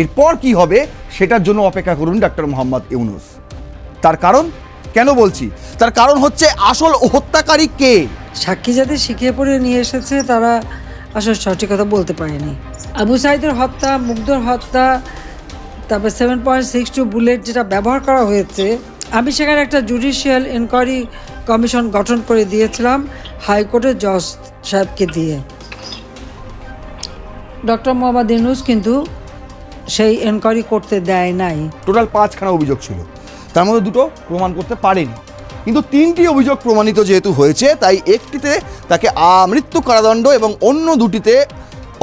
এরপর কি হবে সেটার জন্য অপেক্ষা করুন ডক্টর মোহাম্মদ ইউনূস। তার কারণ কেন বলছি, তার কারণ হচ্ছে আসল হত্যাকারী কে। সাক্ষী যাদের শিখিয়ে পড়ে নিয়ে এসেছে তারা আসলে সঠিক কথা বলতে পারেনি। আবু সাঈদের হত্যা, মুগ্ধর হত্যা, তারপর 7.62 বুলেট যেটা ব্যবহার করা হয়েছে, আমি সেখানে একটা জুডিশিয়াল ইনকোয়ারি কমিশন গঠন করে দিয়েছিলাম হাইকোর্টের জজ সাহেবকে দিয়ে। ডক্টর মোহাম্মদ ইউনূস কিন্তু সেই এনকোয়ারি করতে দেয় নাই। টোটাল 5খানা অভিযোগ ছিল, তার মধ্যে 2টো প্রমাণ করতে পারেনি, কিন্তু 3টি অভিযোগ প্রমাণিত যেহেতু হয়েছে তাই একটিতে তাকে আমৃত্যু কারাদণ্ড এবং অন্য 2টিতে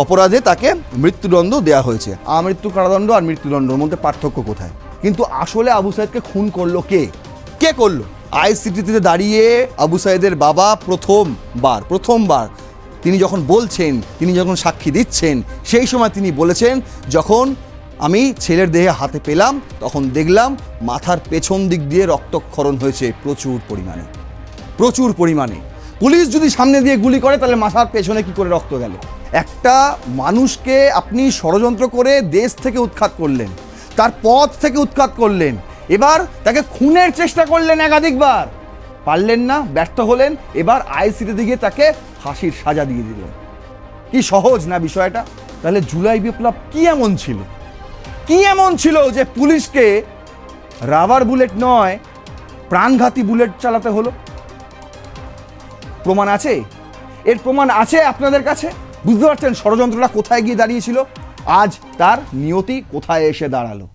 অপরাধে তাকে মৃত্যুদণ্ড দেওয়া হয়েছে। আমৃত্যু কারাদণ্ড আর মৃত্যুদণ্ডের মধ্যে পার্থক্য কোথায়? কিন্তু আসলে আবু সাঈদকে খুন করলো কে? কে করলো? আইসিটিতে দাঁড়িয়ে আবু সাঈদের বাবা প্রথমবার তিনি যখন বলছেন, তিনি যখন সাক্ষী দিচ্ছেন, সেই সময় তিনি বলেছেন, যখন আমি ছেলের দেহে হাতে পেলাম তখন দেখলাম মাথার পেছন দিক দিয়ে রক্তক্ষরণ হয়েছে প্রচুর পরিমাণে। পুলিশ যদি সামনে দিয়ে গুলি করে তাহলে মাথার পেছনে কি করে রক্ত গেল? একটা মানুষকে আপনি ষড়যন্ত্র করে দেশ থেকে উৎখাত করলেন, তার পথ থেকে উৎখাত করলেন, এবার তাকে খুনের চেষ্টা করলেন একাধিকবার, পারলেন না, ব্যর্থ হলেন, এবার আইসিটিতে গিয়ে তাকে ফাঁসির সাজা দিয়ে দিলেন। কি সহজ না বিষয়টা? তাহলে জুলাই বিপ্লব কি এমন ছিল যে পুলিশকে রাবার বুলেট নয় প্রাণঘাতী বুলেট চালাতে হলো? প্রমাণ আছে, এর প্রমাণ আছে আপনাদের কাছে। বুঝতে পারছেন ষড়যন্ত্রটা কোথায় গিয়ে দাঁড়িয়েছিল, আজ তার নিয়তি কোথায় এসে দাঁড়ালো।